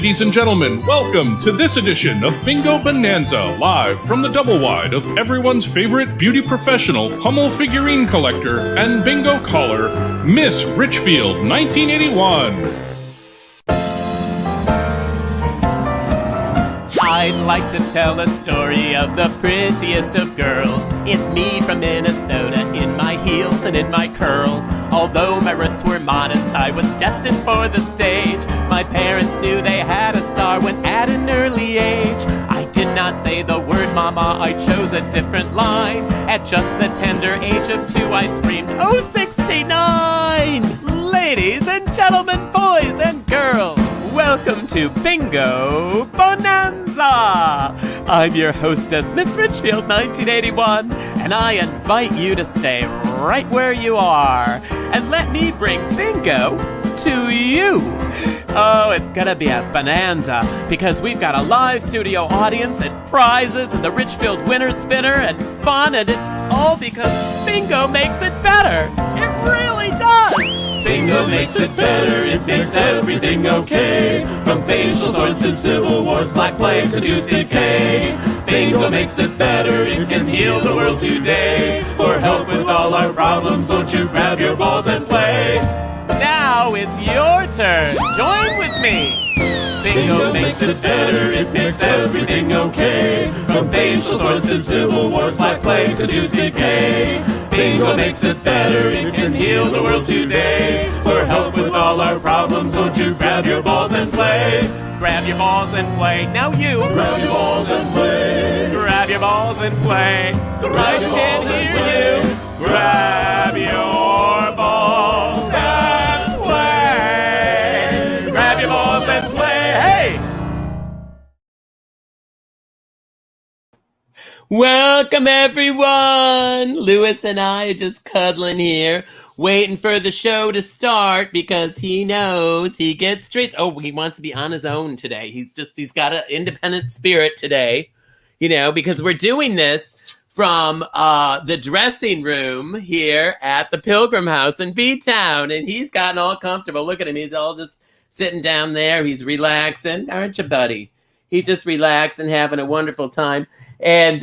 Ladies and gentlemen, welcome to this edition of Bingo Bonanza, live from the double wide of everyone's favorite beauty professional, Hummel figurine collector, and bingo caller, Miss Richfield 1981. I'd like to tell a story of the prettiest of girls. It's me from Minnesota, in my heels and in my curls. Although my roots were modest, I was destined for the stage. My parents knew they had a star when at an early age. I did not say the word mama, I chose a different line. At just the tender age of 2, I screamed, "Oh, 69!" Ladies and gentlemen, boys and girls, welcome to Bingo Bonanza! I'm your hostess, Miss Richfield 1981, and I invite you to stay right where you are and let me bring bingo to you. Oh, it's gonna be a bonanza because we've got a live studio audience and prizes and the Richfield winner spinner and fun, and it's all because bingo makes it better. It really does! Bingo makes it better, it makes everything okay. From facial sores to civil wars, black plague to tooth decay. Bingo makes it better, it can heal the world today. For help with all our problems, don't you grab your balls and play. Now it's your turn, join with me. Bingo makes it better, it makes everything okay. From facial sores to civil wars, black plague to tooth decay. Bingo makes it better, it can heal the world today. For help with all our problems, won't you grab your balls and play? Grab your balls and play, now you. Grab your balls and play. Grab your balls and play. I can hear you. Grab your balls and play. Grab your balls and play, hey! Welcome, everyone! Louis and I are just cuddling here, waiting for the show to start because he knows he gets treats. Oh, he wants to be on his own today. He's got an independent spirit today, because we're doing this from the dressing room here at the Pilgrim House in B-Town, and he's gotten all comfortable. Look at him. He's all just sitting down there. He's relaxing. Aren't you, buddy? He's just relaxing, having a wonderful time. And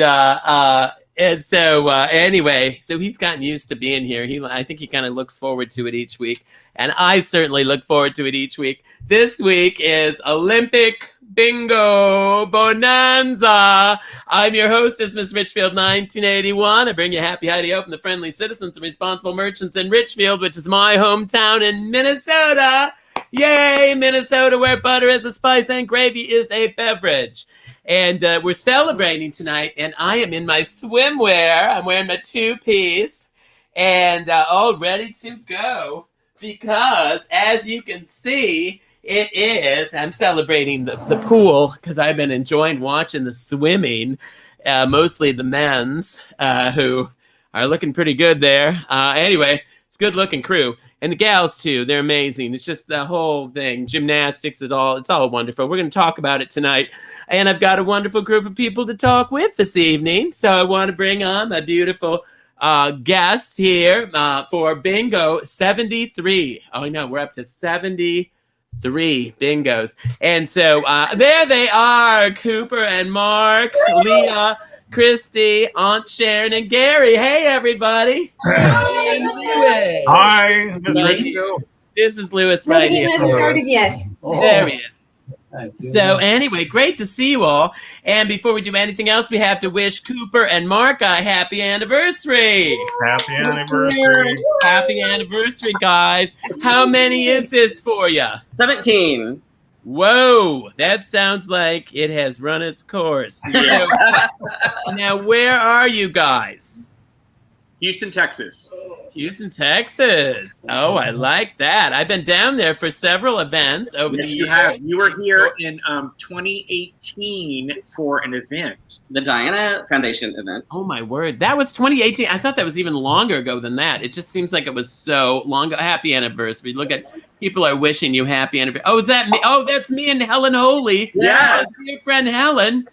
so anyway, so he's gotten used to being here. I think he kind of looks forward to it each week. And I certainly look forward to it each week. This week is Olympic Bingo Bonanza. I'm your hostess, Miss Richfield 1981. I bring you happy, heidi, open, the friendly citizens and responsible merchants in Richfield, which is my hometown in Minnesota. Yay, Minnesota, where butter is a spice and gravy is a beverage. And we're celebrating tonight, and I am in my swimwear. I'm wearing my 2-piece, and all ready to go because, as you can see, I'm celebrating the pool because I've been enjoying watching the swimming, mostly the men's, who are looking pretty good there. Anyway, it's a good-looking crew. And the gals, too, they're amazing. It's just the whole thing. Gymnastics, it's all wonderful. We're going to talk about it tonight. And I've got a wonderful group of people to talk with this evening. So I want to bring on my beautiful guests here for Bingo 73. Oh, no, we're up to 73 bingos. And so there they are, Cooper and Mark, Leah, Christy, Aunt Sharon, and Gary. Hey, everybody. Hi. This is Louis right here. He hasn't started yet. There he is. So anyway, great to see you all. And before we do anything else, we have to wish Cooper and Mark a happy anniversary. Happy anniversary. Happy anniversary, guys. How many is this for you? 17. Whoa, that sounds like it has run its course. Now, where are you guys? Houston, Texas. Houston, Texas. Oh, I like that. I've been down there for several events over the years. You have. You were here in 2018 for an event. The Diana Foundation event. Oh, my word. That was 2018. I thought that was even longer ago than that. It just seems like it was so long. Happy anniversary. Look at people are wishing you happy anniversary. Oh, is that me? Oh, that's me and Helen Holy. Yes. Dear friend Helen.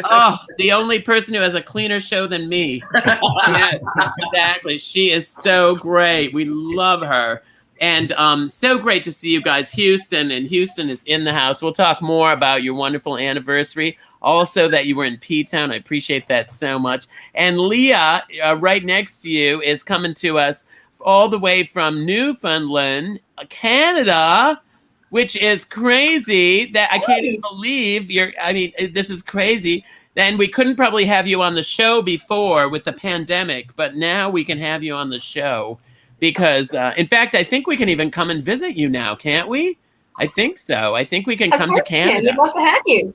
Oh, the only person who has a cleaner show than me. Yes, exactly. She is so great. We love her. And so great to see you guys, Houston. And Houston is in the house. We'll talk more about your wonderful anniversary. Also, that you were in P-Town. I appreciate that so much. And Leah, right next to you, is coming to us all the way from Newfoundland, Canada, which is crazy. That I can't even believe this is crazy. And we couldn't probably have you on the show before with the pandemic, but now we can have you on the show. Because, in fact, I think we can even come and visit you now, can't we? I think so. I think we can come to Canada. We'd love to have you.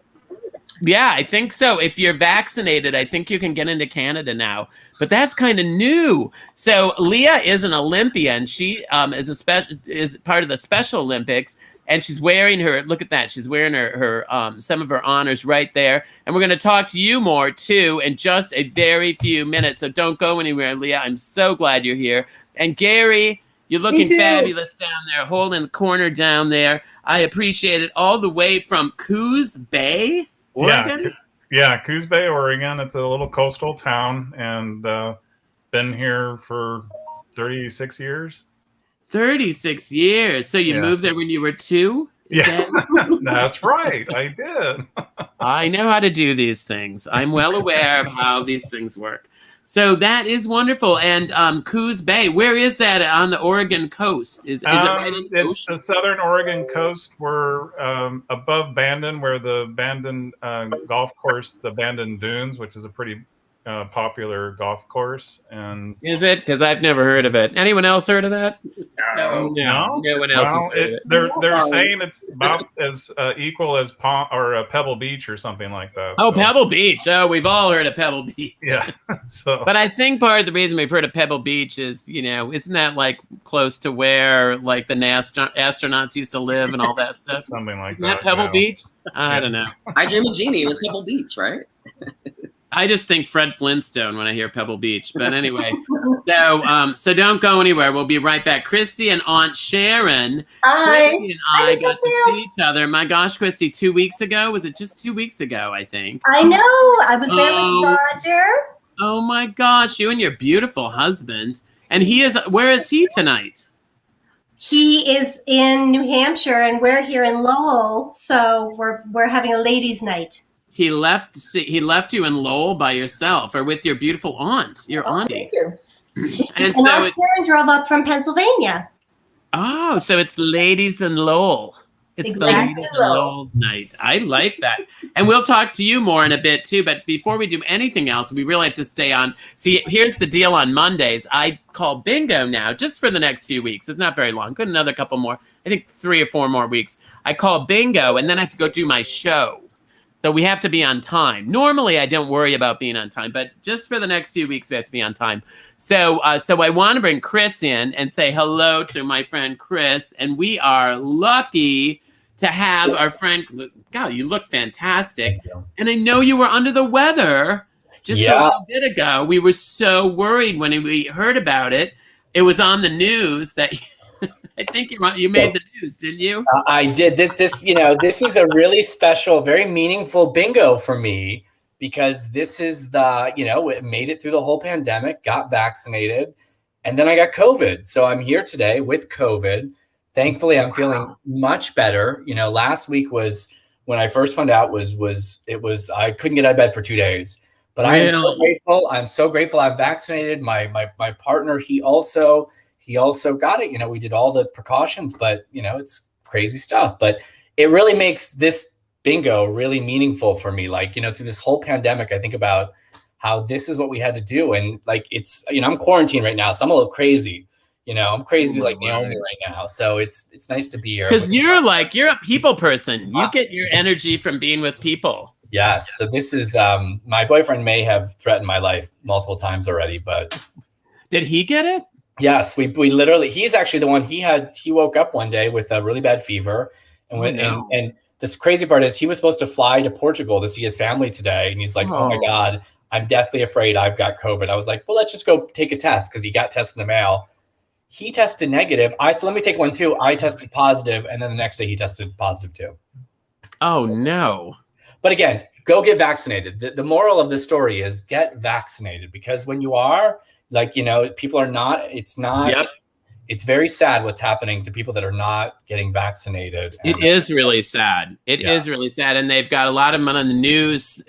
Yeah, I think so. If you're vaccinated, I think you can get into Canada now. But that's kind of new. So Leah is an Olympian. She is part of the Special Olympics, and she's wearing her. Look at that. She's wearing her some of her honors right there. And we're going to talk to you more too in just a very few minutes. So don't go anywhere, Leah. I'm so glad you're here. And Gary, you're looking fabulous down there, holding the corner down there. I appreciate it. All the way from Coos Bay, Oregon? Yeah, Coos Bay, Oregon. It's a little coastal town, and been here for 36 years. 36 years. So you moved there when you were 2? That's right. I did. I know how to do these things. I'm well aware of how these things work. So that is wonderful. And Coos Bay, where is that on the Oregon coast? Is it right in the It's the southern Oregon coast. We're above Bandon, where the Bandon golf course, the Bandon Dunes, which is a pretty popular golf course. And is it? Because I've never heard of it. Anyone else heard of that? No one else has heard of it. They're saying it's about as equal as Pebble Beach or something like that. Oh, so. Pebble Beach. Oh, we've all heard of Pebble Beach. Yeah. But I think part of the reason we've heard of Pebble Beach is, isn't that like close to where like the astronauts used to live and all that stuff? Something like isn't that. Pebble Beach? I don't know. I Dream of Jeannie was Pebble Beach, right? I just think Fred Flintstone when I hear Pebble Beach. But anyway, so don't go anywhere. We'll be right back. Christy and Aunt Sharon. Hi. Christy and I got to see each other. My gosh, Christy, 2 weeks ago? Was it just 2 weeks ago, I think? I know. I was there with Roger. Oh, my gosh. You and your beautiful husband. And where is he tonight? He is in New Hampshire, and we're here in Lowell. So we're having a ladies' night. He left you in Lowell by yourself or with your beautiful aunt, your auntie. Thank you. And so Aunt Sharon drove up from Pennsylvania. Oh, so it's ladies in Lowell. It's the ladies in Lowell's night. I like that. And we'll talk to you more in a bit too. But before we do anything else, we really have to stay on. See, here's the deal on Mondays. I call bingo now just for the next few weeks. It's not very long. Good, another couple more. I think 3 or 4 more weeks. I call bingo and then I have to go do my show. So we have to be on time. Normally, I don't worry about being on time, but just for the next few weeks, we have to be on time. So I want to bring Chris in and say hello to my friend Chris. And we are lucky to have our friend. God, you look fantastic. And I know you were under the weather just a little bit ago. We were so worried when we heard about it. It was on the news that. I think you made the news, didn't you? I did. This is a really special, very meaningful bingo for me because this is it made it through the whole pandemic, got vaccinated, and then I got COVID. So I'm here today with COVID. Thankfully, I'm feeling much better. Last week was when I first found out I couldn't get out of bed for 2 days. But I am so grateful. I'm so grateful I'm vaccinated. My partner, he also got it. We did all the precautions, but it's crazy stuff. But it really makes this bingo really meaningful for me. Like, through this whole pandemic, I think about how this is what we had to do. And like, it's, I'm quarantined right now, so I'm a little crazy. I'm crazy like Naomi right now. So it's nice to be here. Because you're a people person. You get your energy from being with people. Yes. So this is, my boyfriend may have threatened my life multiple times already, but. Did he get it? Yes, we literally, he's actually the one, he woke up one day with a really bad fever. And this crazy part is he was supposed to fly to Portugal to see his family today. And he's like, oh my God, I'm deathly afraid I've got COVID. I was like, well, let's just go take a test because he got tested in the mail. He tested negative. So let me take one too. I tested positive, and then the next day he tested positive too. Oh no. But again, go get vaccinated. The moral of this story is get vaccinated because when you are, people are not, it's it's very sad what's happening to people that are not getting vaccinated. It is really sad. It is really sad. And they've got a lot of them on the news,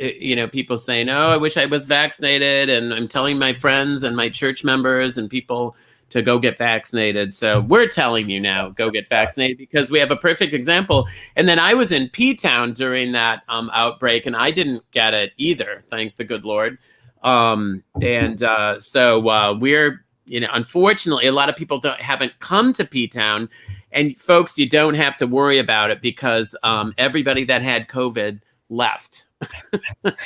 people saying, oh, I wish I was vaccinated. And I'm telling my friends and my church members and people to go get vaccinated. So we're telling you now, go get vaccinated, because we have a perfect example. And then I was in P-Town during that outbreak, and I didn't get it either, thank the good Lord. So we're, unfortunately, a lot of people haven't come to P-Town. And folks, you don't have to worry about it, because everybody that had COVID left.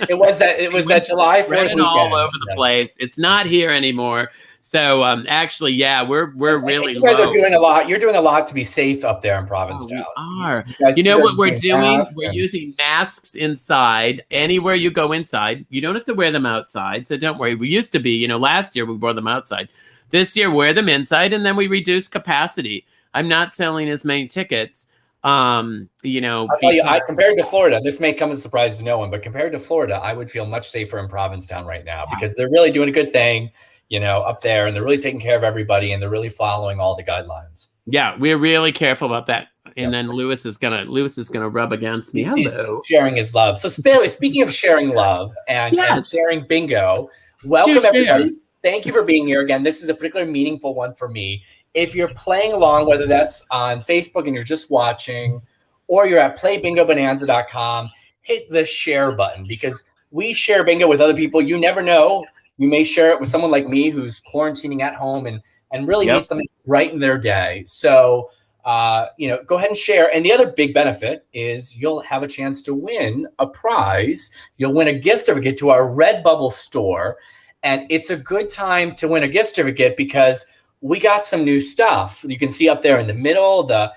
It was that July 4th weekend. All over the place. It's not here anymore. So actually, we're really. You guys low. are doing a lot. You're doing a lot to be safe up there in Provincetown. We are. You know what we're doing? We're using masks inside. Anywhere you go inside, you don't have to wear them outside. So don't worry. We used to be, last year we wore them outside. This year, wear them inside, and then we reduce capacity. I'm not selling as many tickets. I'll tell you, compared to Florida, this may come as a surprise to no one, but compared to Florida, I would feel much safer in Provincetown right now, because they're really doing a good thing, up there, and they're really taking care of everybody, and they're really following all the guidelines. Yeah, we're really careful about that. And then Lewis is gonna rub against me. He's sharing his love. So speaking of sharing love and sharing bingo, welcome everybody. Thank you for being here again. This is a particularly meaningful one for me. If you're playing along, whether that's on Facebook and you're just watching, or you're at playbingobonanza.com, hit the share button, because we share bingo with other people. You never know. You may share it with someone like me who's quarantining at home and really needs something to brighten their day. So, go ahead and share. And the other big benefit is you'll have a chance to win a prize. You'll win a gift certificate to our Redbubble store. And it's a good time to win a gift certificate, because we got some new stuff. You can see up there in the middle, the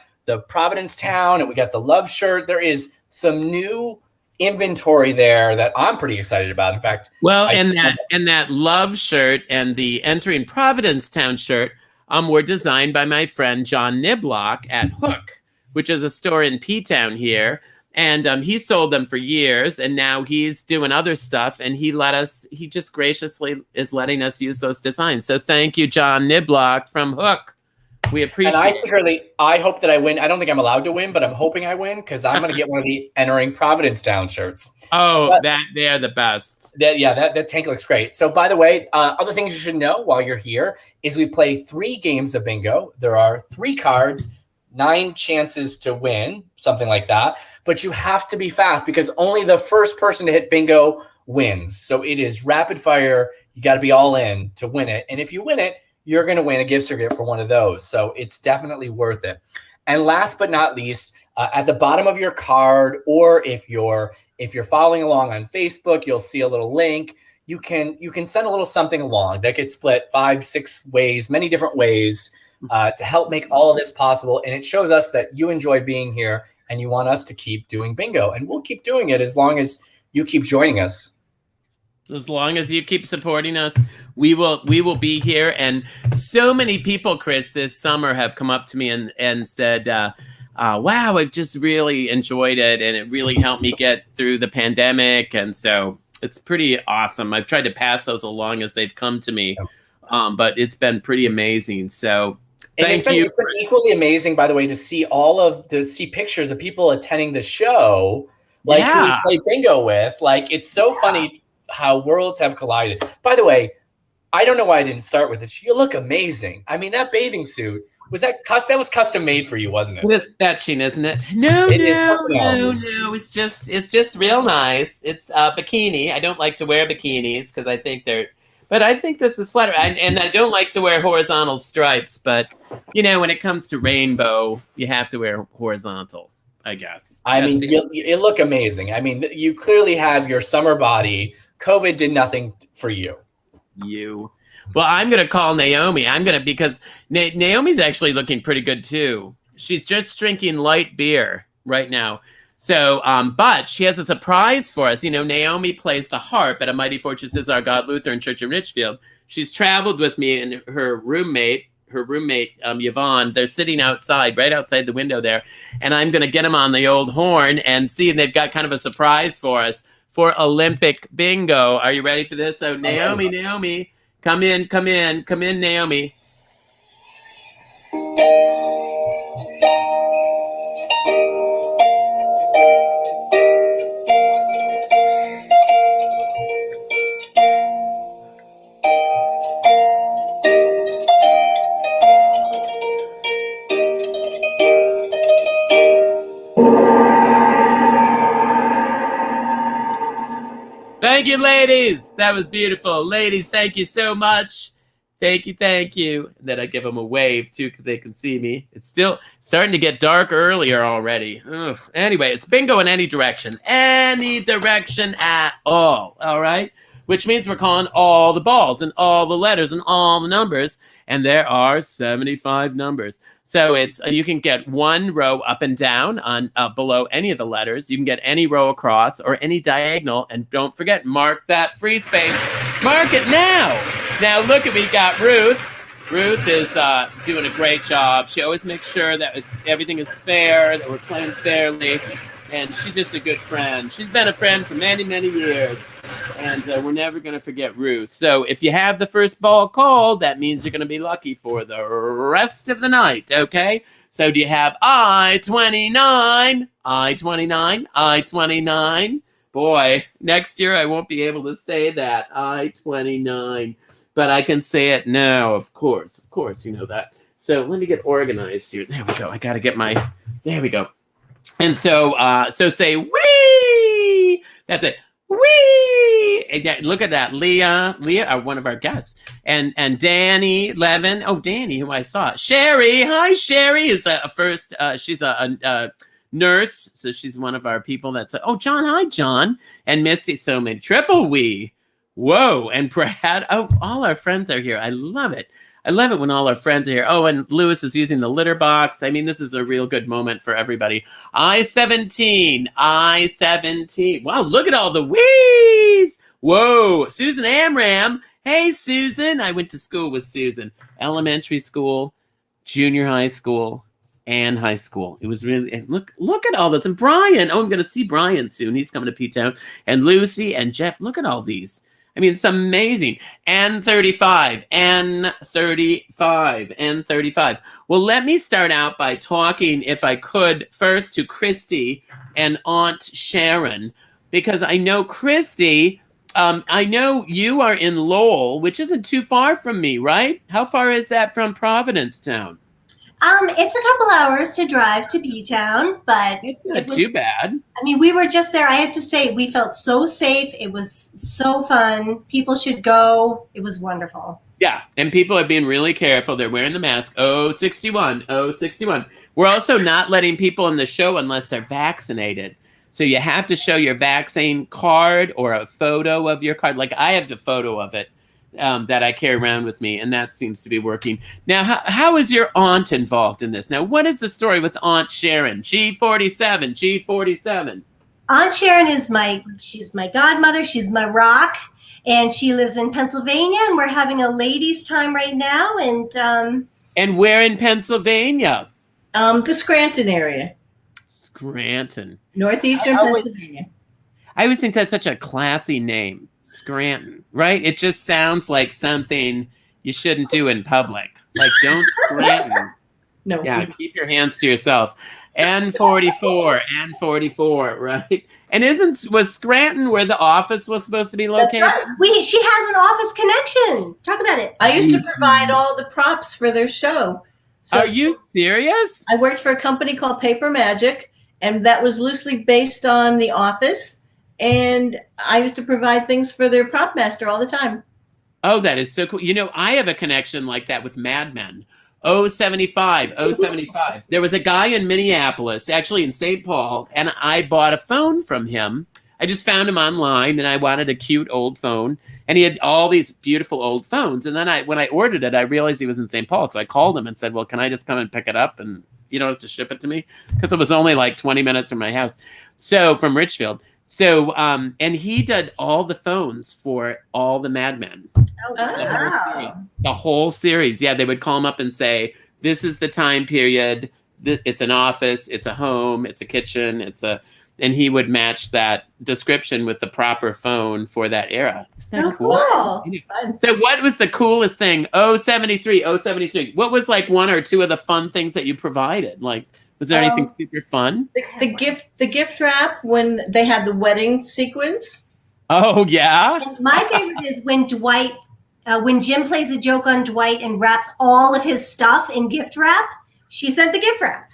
Provincetown, and we got the love shirt. There is some new inventory there that I'm pretty excited about. In fact, that love shirt and the Entering Provincetown shirt were designed by my friend John Niblock at Hook, which is a store in P-Town here. And he sold them for years, and now he's doing other stuff, and he just graciously is letting us use those designs. So thank you, John Niblock from Hook. We appreciate it. I hope that I win. I don't think I'm allowed to win, but I'm hoping I win, because I'm going to get one of the Entering Provincetown shirts. They are the best. That tank looks great. So by the way, other things you should know while you're here is we play 3 games of bingo. There are 3 cards, 9 chances to win, something like that. But you have to be fast, because only the first person to hit bingo wins. So it is rapid fire. You got to be all in to win it. And if you win it, you're going to win a gift certificate for one of those. So it's definitely worth it. And last but not least, at the bottom of your card, or if you're following along on Facebook, you'll see a little link. You can send a little something along that gets split 5, 6 ways, many different ways, to help make all of this possible. And it shows us that you enjoy being here and you want us to keep doing bingo. And we'll keep doing it as long as you keep joining us. As long as you keep supporting us, we will be here. And so many people, Chris, this summer have come up to me and said, wow, I've just really enjoyed it. And it really helped me get through the pandemic. And so it's pretty awesome. I've tried to pass those along as they've come to me. But it's been pretty amazing. So thank you. It's been equally amazing, by the way, to see pictures of people attending the show, like who we play bingo with. Like, it's so funny how worlds have collided. By the way, I don't know why I didn't start with this. You look amazing. I mean, that bathing suit that was custom made for you, wasn't it? It's fetching, isn't it? No. It's just real nice. It's a bikini. I don't like to wear bikinis because I think but I think this is flattering. And I don't like to wear horizontal stripes, but when it comes to rainbow, you have to wear horizontal, I guess. I mean, you look amazing. I mean, you clearly have your summer body. COVID did nothing for you. Well, I'm going to call Naomi. Because Naomi's actually looking pretty good too. She's just drinking light beer right now. So, but she has a surprise for us. Naomi plays the harp at A Mighty Fortress Is Our God Lutheran Church in Richfield. She's traveled with me and her roommate, Yvonne. They're sitting outside, right outside the window there. And I'm going to get them on the old horn and see. And they've got kind of a surprise for us for Olympic bingo. Are you ready for this? So Naomi, come in, Naomi. Thank you, ladies. That was beautiful. Ladies, thank you so much. Thank you, thank you. And then I give them a wave, too, because they can see me. It's still starting to get dark earlier already. Ugh. Anyway, it's bingo in any direction. Any direction at all right? Which means we're calling all the balls and all the letters and all the numbers. And there are 75 numbers. So it's you can get one row up and down on below any of the letters. You can get any row across or any diagonal. And don't forget, mark that free space. Mark it now. Now look at, we got Ruth. Ruth is doing a great job. She always makes sure that everything is fair, that we're playing fairly. And she's just a good friend. She's been a friend for many, many years. And we're never going to forget Ruth. So if you have the first ball called, that means you're going to be lucky for the rest of the night, okay? So do you have I-29? I-29? I-29? Boy, next year I won't be able to say that, I-29. But I can say it now, of course. Of course, you know that. So let me get organized here. There we go. I got to get my... There we go. And so say, wee! That's it. Wee! Look at that. Leah, one of our guests. And Danny Levin. Oh, Danny, who I saw. Sherry. Hi, Sherry is she's a nurse. So she's one of our people that's, John. Hi, John. And Missy, so many. Triple wee. Whoa. And Brad. Oh, all our friends are here. I love it. I love it when all our friends are here. Oh, and Lewis is using the litter box. I mean, this is a real good moment for everybody. I-17. Wow, look at all the wheeze. Whoa, Susan Amram. Hey, Susan. I went to school with Susan. Elementary school, junior high school, and high school. It was really, and look at all this. And Brian. Oh, I'm going to see Brian soon. He's coming to P-Town. And Lucy and Jeff. Look at all these. I mean, it's amazing. N35. Well, let me start out by talking, if I could, first to Christy and Aunt Sharon, because I know Christy, I know you are in Lowell, which isn't too far from me, right? How far is that from Providencetown? It's a couple hours to drive to B-Town, but it's not too bad. I mean, we were just there. I have to say, we felt so safe. It was so fun. People should go. It was wonderful. Yeah, and people are being really careful. They're wearing the mask. 61. We're also not letting people in the show unless they're vaccinated. So you have to show your vaccine card or a photo of your card. Like I have the photo of it. That I carry around with me, and that seems to be working. Now, how is your aunt involved in this? Now, what is the story with Aunt Sharon? G47. Aunt Sharon is she's my godmother. She's my rock, and she lives in Pennsylvania, and we're having a ladies' time right now. And where in Pennsylvania? The Scranton area. Scranton. Northeastern Pennsylvania. I always think that's such a classy name. Scranton, right? It just sounds like something you shouldn't do in public. Like, don't Scranton. No. Yeah, keep your hands to yourself. N44, right? And was Scranton where the office was supposed to be located? Right. She has an office connection. Talk about it. I used to provide all the props for their show. So are you serious? I worked for a company called Paper Magic, and that was loosely based on The Office. And I used to provide things for their prop master all the time. Oh, that is so cool. You know, I have a connection like that with Mad Men. 075. There was a guy in Minneapolis, actually in St. Paul, and I bought a phone from him. I just found him online, and I wanted a cute old phone. And he had all these beautiful old phones. And then when I ordered it, I realized he was in St. Paul. So I called him and said, well, can I just come and pick it up? And you don't have to ship it to me? Because it was only like 20 minutes from my house. So from Richfield. So, and he did all the phones for all the Mad Men. Oh, wow. The whole series. Yeah, they would call him up and say, this is the time period. It's an office. It's a home. It's a kitchen. It's a, and he would match that description with the proper phone for that era. Isn't that cool? Fun. So what was the coolest thing? 073. What was like one or two of the fun things that you provided? Like, was there anything super fun? The gift wrap when they had the wedding sequence. Oh, yeah? And my favorite is when Dwight, when Jim plays a joke on Dwight and wraps all of his stuff in gift wrap, she sent the gift wrap.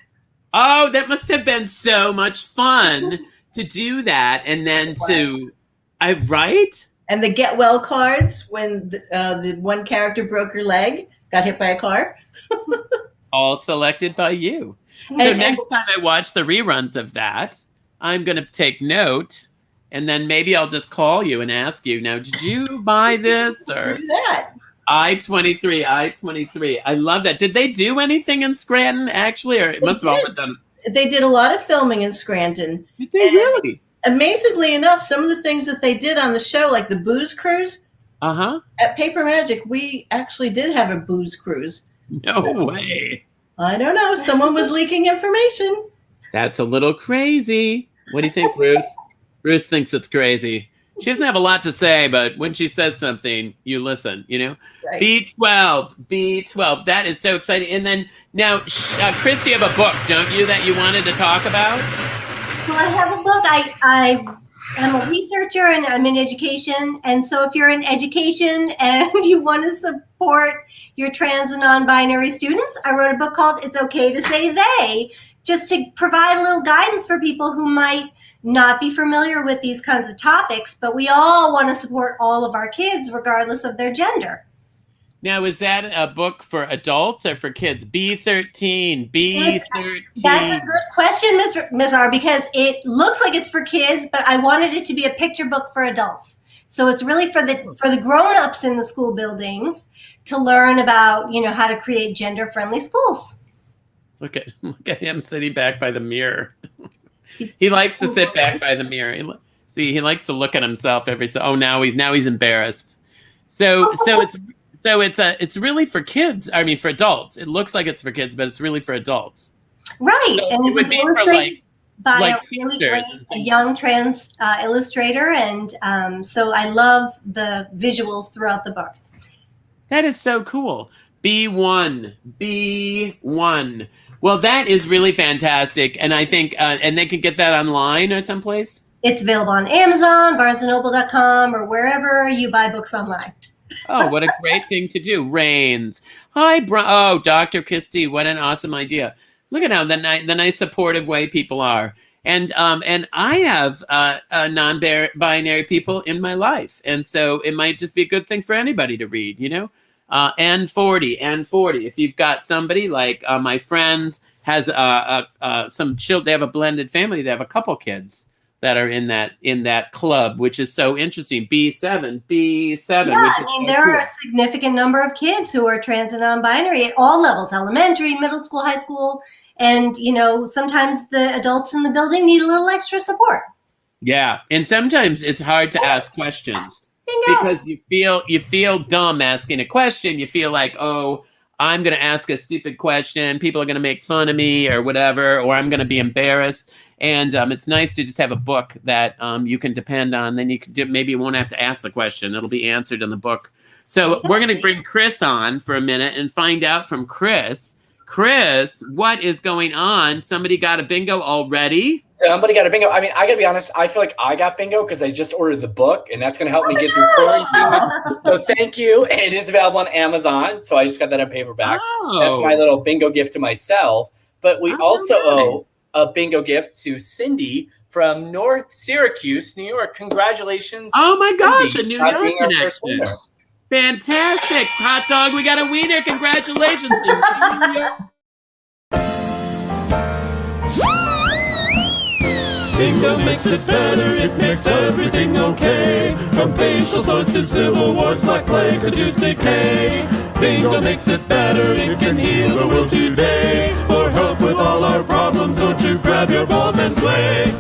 Oh, that must have been so much fun to do that. And then right? And the get well cards when the one character broke her leg, got hit by a car. All selected by you. So next time I watch the reruns of that, I'm going to take note, and then maybe I'll just call you and ask you, now, did you buy this? Or Do that. I-23. I love that. Did they do anything in Scranton, actually? Or it must have all been done. They did a lot of filming in Scranton. Did they really? Amazingly enough, some of the things that they did on the show, like the booze cruise, at Paper Magic, we actually did have a booze cruise. No way. I don't know. Someone was leaking information. That's a little crazy. What do you think, Ruth? Ruth thinks it's crazy. She doesn't have a lot to say, but when she says something, you listen, you know? Right. B12. That is so exciting. And then now, Chris, you have a book, don't you, that you wanted to talk about? So I have a book. I am a researcher and I'm in education. And so if you're in education and you want to support your trans and non-binary students, I wrote a book called It's Okay to Say They, just to provide a little guidance for people who might not be familiar with these kinds of topics, but we all want to support all of our kids regardless of their gender. Now, is that a book for adults or for kids? B13. That's a good question, Ms. R, because it looks like it's for kids, but I wanted it to be a picture book for adults. So it's really for the grown-ups in the school buildings to learn about, you know, how to create gender-friendly schools. Look at him sitting back by the mirror. He likes to sit back by the mirror. He likes to look at himself every so. Oh, now he's embarrassed. So it's really for kids. I mean, for adults. It looks like it's for kids, but it's really for adults. Right, So and it was illustrated by teachers, a young trans illustrator, and so I love the visuals throughout the book. That is so cool. B1. Well, that is really fantastic, and I think, and they can get that online or someplace? It's available on Amazon, BarnesandNoble.com, or wherever you buy books online. Oh, what a great thing to do. Rains. Hi, Dr. Christie, what an awesome idea. Look at how the nice supportive way people are. And I have non-binary people in my life, and so it might just be a good thing for anybody to read, you know? N40. If you've got somebody like my friends has some children, they have a blended family. They have a couple kids that are in that club, which is so interesting. B7. Yeah, I mean, there are a significant number of kids who are trans and non-binary at all levels: elementary, middle school, high school, and you know, sometimes the adults in the building need a little extra support. Yeah, and sometimes it's hard to ask questions. Because you feel dumb asking a question. You feel like, oh, I'm going to ask a stupid question. People are going to make fun of me or whatever, or I'm going to be embarrassed. And it's nice to just have a book that you can depend on. Then maybe you won't have to ask the question. It'll be answered in the book. So we're going to bring Chris on for a minute and find out from Chris. Chris, what is going on? Somebody got a bingo already? Somebody got a bingo. I mean, I got to be honest. I feel like I got bingo because I just ordered the book, and that's going to help me get through quarantine. So thank you. It is available on Amazon, so I just got that on paperback. Oh. That's my little bingo gift to myself. But we also owe a bingo gift to Cindy from North Syracuse, New York. Congratulations. Oh, my gosh, Cindy, a New York being our first connection. winner. Fantastic. Hot dog, we got a wiener. Congratulations. Bingo makes it better, it makes everything okay. From facial sores to civil wars, black plague to tooth decay. Bingo makes it better, it can heal the world today. For help with all our problems, don't you grab your balls and play.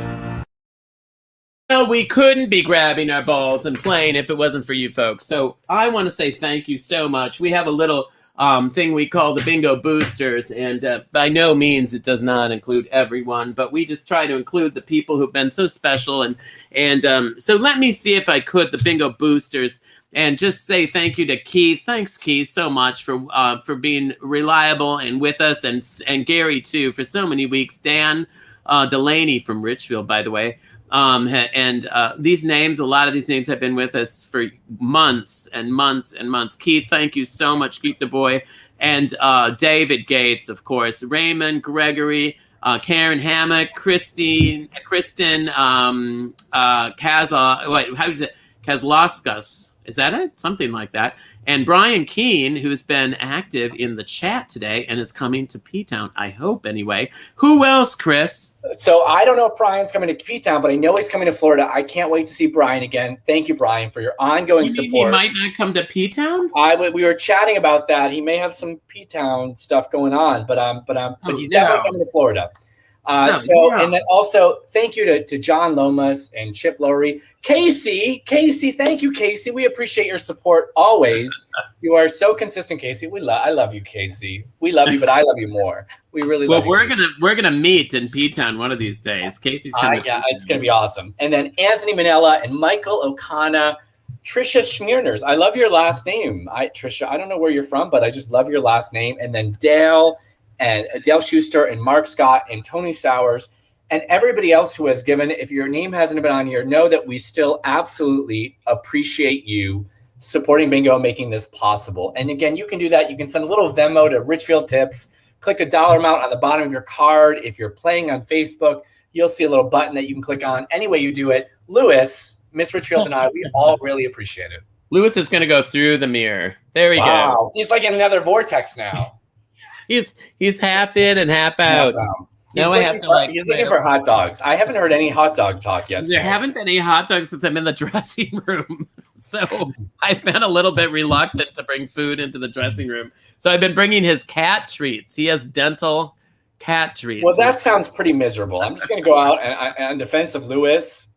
Well, we couldn't be grabbing our balls and playing if it wasn't for you folks. So I want to say thank you so much. We have a little thing we call the Bingo Boosters. And by no means it does not include everyone, but we just try to include the people who've been so special. And so let me see if I could, the Bingo Boosters, and just say thank you to Keith. Thanks, Keith, so much for being reliable and with us, and Gary, too, for so many weeks. Dan Delaney from Richfield, by the way. These names, a lot of these names have been with us for months and months and months. Keith, thank you so much. Keith the boy. And David Gates, of course. Raymond, Gregory, Karen Hammock, Kristen, Kazlauskas. Is that it? Something like that. And Brian Keene, who's been active in the chat today and is coming to P-Town, I hope, anyway. Who else, Chris? So I don't know if Brian's coming to P-Town, but I know he's coming to Florida. I can't wait to see Brian again. Thank you, Brian, for your ongoing support. He might not come to P-Town? We were chatting about that. He may have some P-Town stuff going on, but he's definitely coming to Florida. And then also thank you to John Lomas and Chip Lowry. Casey, thank you, Casey. We appreciate your support always. You are so consistent, Casey. I love you, Casey. We love you, but I love you more. We really love you. Well, we're gonna meet in P-Town one of these days. Casey's coming. Yeah, it's gonna be awesome. And then Anthony Manella and Michael O'Connor, Trisha Schmierners. I love your last name. Trisha, I don't know where you're from, but I just love your last name. And then Dale and Dale Schuster and Mark Scott and Tony Sowers and everybody else who has given. If your name hasn't been on here, know that we still absolutely appreciate you supporting Bingo, making this possible. And again, you can do that. You can send a little Venmo to Richfield Tips. Click the dollar amount on the bottom of your card. If you're playing on Facebook, you'll see a little button that you can click on. Any way you do it, Lewis, Miss Richfield, and I, we all really appreciate it. Lewis is going to go through the mirror. There he goes. He's like in another vortex now. He's half in and half out. He's looking for hot dogs. I haven't heard any hot dog talk yet. There haven't been any hot dogs since I'm in the dressing room. So I've been a little bit reluctant to bring food into the dressing room. So I've been bringing his cat treats. He has dental cat treats. Well, that sounds pretty miserable. I'm just going to go out and in defense of Lewis,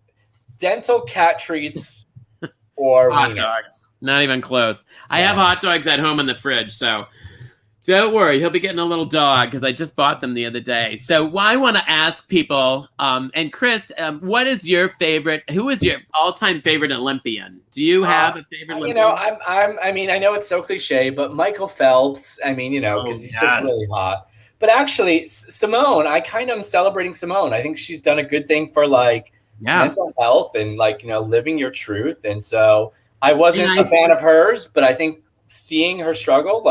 dental cat treats or hot dogs. Not even close. I have hot dogs at home in the fridge, so don't worry, he'll be getting a little dog because I just bought them the other day. So I want to ask people, and Chris, what is your favorite? Who is your all-time favorite Olympian? Do you have a favorite Olympian? You know, I mean, I know it's so cliche, but Michael Phelps. I mean, because he's just really hot. But actually, Simone, I kind of am celebrating Simone. I think she's done a good thing for mental health and living your truth. And so I wasn't a fan of hers, but I think seeing her struggle,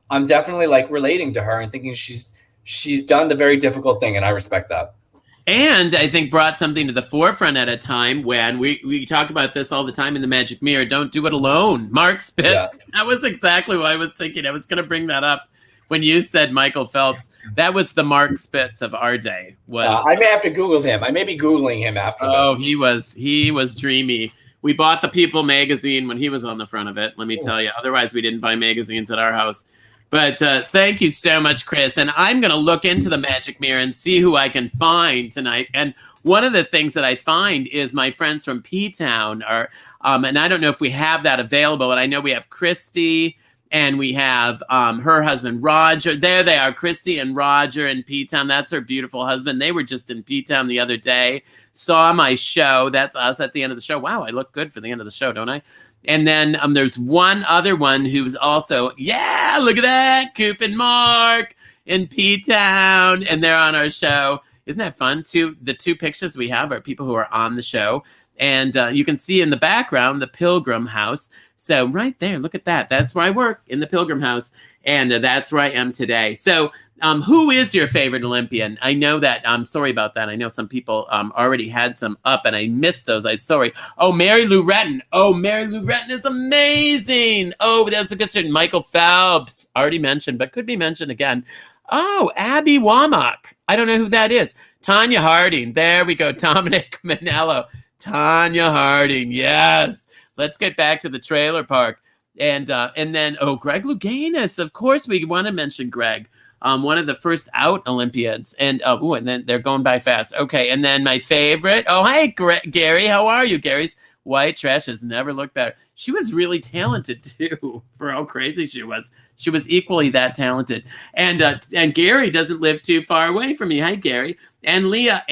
I'm definitely relating to her and thinking she's done the very difficult thing, and I respect that. And I think brought something to the forefront at a time when we talk about this all the time in the Magic Mirror. Don't do it alone. Mark Spitz. Yeah. That was exactly what I was thinking. I was going to bring that up when you said Michael Phelps. That was the Mark Spitz of our day. I may have to Google him. I may be Googling him after this. Oh, he was dreamy. We bought the People magazine when he was on the front of it, let me tell you. Otherwise, we didn't buy magazines at our house. But thank you so much, Chris. And I'm going to look into the Magic Mirror and see who I can find tonight. And one of the things that I find is my friends from P-Town are, and I don't know if we have that available, but I know we have Christy and we have her husband, Roger. There they are, Christy and Roger in P-Town. That's her beautiful husband. They were just in P-Town the other day, saw my show. That's us at the end of the show. Wow, I look good for the end of the show, don't I? And then there's one other one who's also, look at that, Coop and Mark in P-Town, and they're on our show. Isn't that fun? The two pictures we have are people who are on the show. And you can see in the background the Pilgrim House. So right there, look at that. That's where I work, in the Pilgrim House. And that's where I am today. So who is your favorite Olympian? I know that. I'm sorry about that. I know some people already had some up, and I missed those. I'm sorry. Oh, Mary Lou Retton. Oh, Mary Lou Retton is amazing. Oh, that was a good start. Michael Phelps, already mentioned, but could be mentioned again. Oh, Abby Womack. I don't know who that is. Tanya Harding. There we go. Dominic Manello. Tanya Harding. Yes. Let's get back to the trailer park. And then, Greg Louganis. Of course, we want to mention Greg. One of the first out Olympians. And and then they're going by fast. Okay, and then my favorite. Oh, hey, Gary. How are you, Gary's? White trash has never looked better. She was really talented too, for how crazy she was. She was equally that talented. And Gary doesn't live too far away from me. Hi, Gary. And Leah,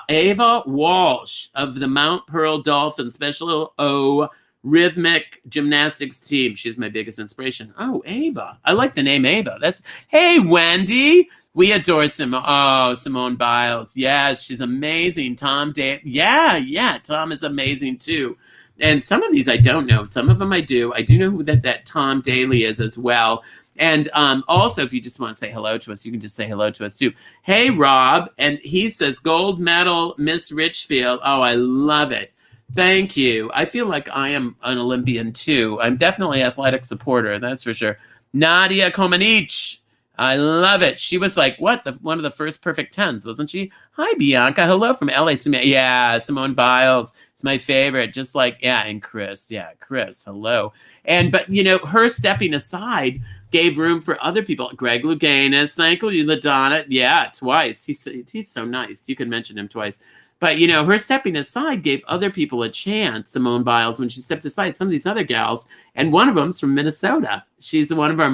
Ava Walsh of the Mount Pearl Dolphin Special O Rhythmic Gymnastics Team. She's my biggest inspiration. Oh, Ava. I like the name Ava. Hey, Wendy. We adore Simone Biles. Yes, she's amazing. Tom Day. Yeah, Tom is amazing too. And some of these I don't know. Some of them I do. I do know who that Tom Daly is as well. And also, if you just want to say hello to us, you can just say hello to us too. Hey, Rob. And he says, gold medal, Miss Richfield. Oh, I love it. Thank you. I feel like I am an Olympian too. I'm definitely an athletic supporter. That's for sure. Nadia Comaneci. I love it. She was like, one of the first perfect 10s, wasn't she? Hi, Bianca. Hello from LA. Yeah, Simone Biles. It's my favorite. Just like, and Chris. Yeah, Chris. Hello. But, her stepping aside gave room for other people. Greg Louganis. Thank you, LaDonna. Yeah, twice. He's so nice. You can mention him twice. But, her stepping aside gave other people a chance, Simone Biles, when she stepped aside, some of these other gals. And one of them's from Minnesota. She's one of our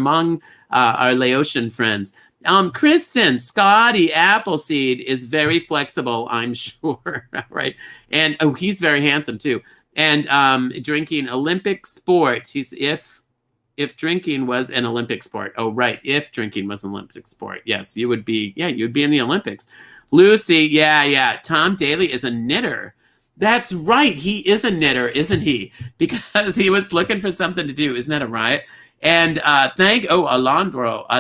Laotian friends. Kristen, Scotty Appleseed is very flexible, I'm sure, right? And, he's very handsome, too. And drinking Olympic sports. He's if drinking was an Olympic sport. Oh, right. If drinking was an Olympic sport. Yes, you would be in the Olympics. Lucy, yeah. Tom Daly is a knitter. That's right. He is a knitter, isn't he? Because he was looking for something to do. Isn't that a riot? And Alejandro. I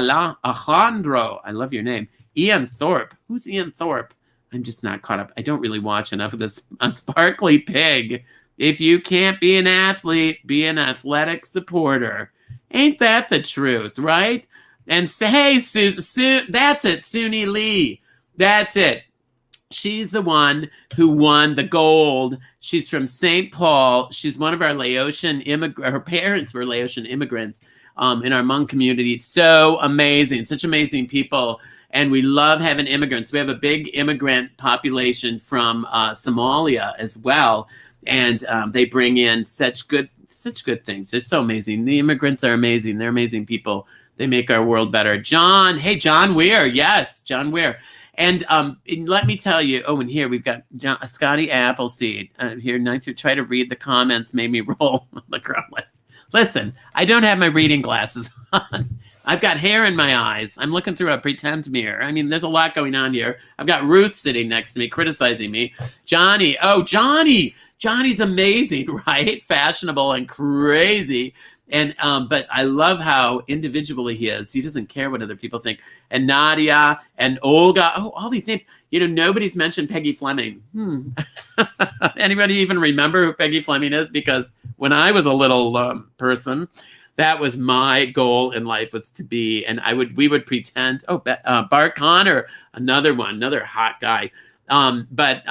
love your name. Ian Thorpe. Who's Ian Thorpe? I'm just not caught up. I don't really watch enough of this. A sparkly pig. If you can't be an athlete, be an athletic supporter. Ain't that the truth, right? And say, hey, that's it, Suni Lee. That's it. She's the one who won the gold. She's from St. Paul. She's one of our Laotian her parents were Laotian immigrants in our Hmong community. So amazing, such amazing people. And we love having immigrants. We have a big immigrant population from Somalia as well. And they bring in such good things. It's so amazing. The immigrants are amazing. They're amazing people. They make our world better. John Weir. Yes, John Weir. And let me tell you, and here we've got Scotty Appleseed. Here, not to try to read the comments made me roll on the ground. Listen, I don't have my reading glasses on. I've got hair in my eyes. I'm looking through a pretend mirror. I mean, there's a lot going on here. I've got Ruth sitting next to me, criticizing me. Johnny. Johnny's amazing, right? Fashionable and crazy. And but I love how individually he is. He doesn't care what other people think. And Nadia and Olga. Oh, all these names. Nobody's mentioned Peggy Fleming. Anybody even remember who Peggy Fleming is? Because when I was a little person, that was my goal in life, was to be. And we would pretend. Bart Connor, another hot guy. But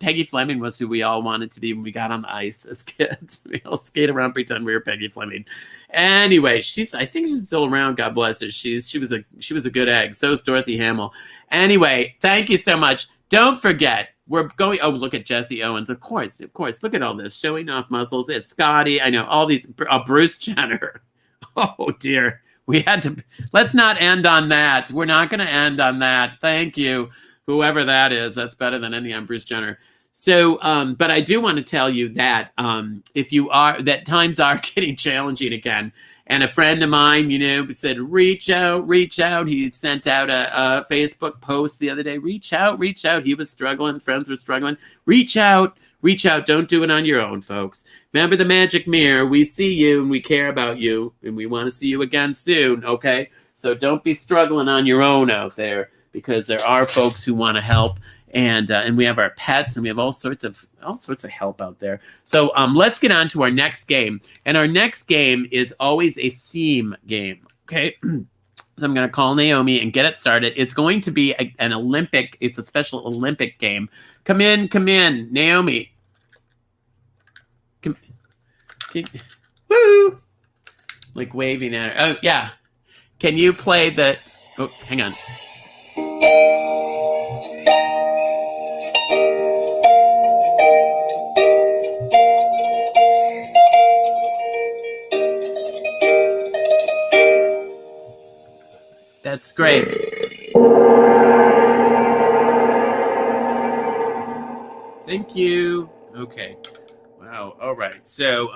Peggy Fleming was who we all wanted to be when we got on the ice as kids. We all skate around, pretend we were Peggy Fleming. Anyway, I think she's still around. God bless her. She was a good egg. So is Dorothy Hamill. Anyway, thank you so much. Don't forget, we're going. Oh, look at Jesse Owens. Of course. Look at all this showing off muscles. It's Scotty. I know all these. Bruce Jenner. Oh dear. Let's not end on that. We're not going to end on that. Thank you. Whoever that is, that's better than any on Bruce Jenner. So, but I do want to tell you that that times are getting challenging again. And a friend of mine, said, reach out. He sent out a Facebook post the other day. Reach out. He was struggling. Friends were struggling. Reach out. Don't do it on your own, folks. Remember the magic mirror. We see you and we care about you and we want to see you again soon. Okay. So don't be struggling on your own out there, because there are folks who want to help, and we have our pets, and we have all sorts of help out there. So let's get on to our next game, and our next game is always a theme game. Okay, so I'm going to call Naomi and get it started. It's going to be an Olympic. It's a special Olympic game. Come in, Naomi. Woo! Like waving at her. Oh yeah. Can you play the? Oh, hang on. That's great. Thank you. Okay. Wow. All right. So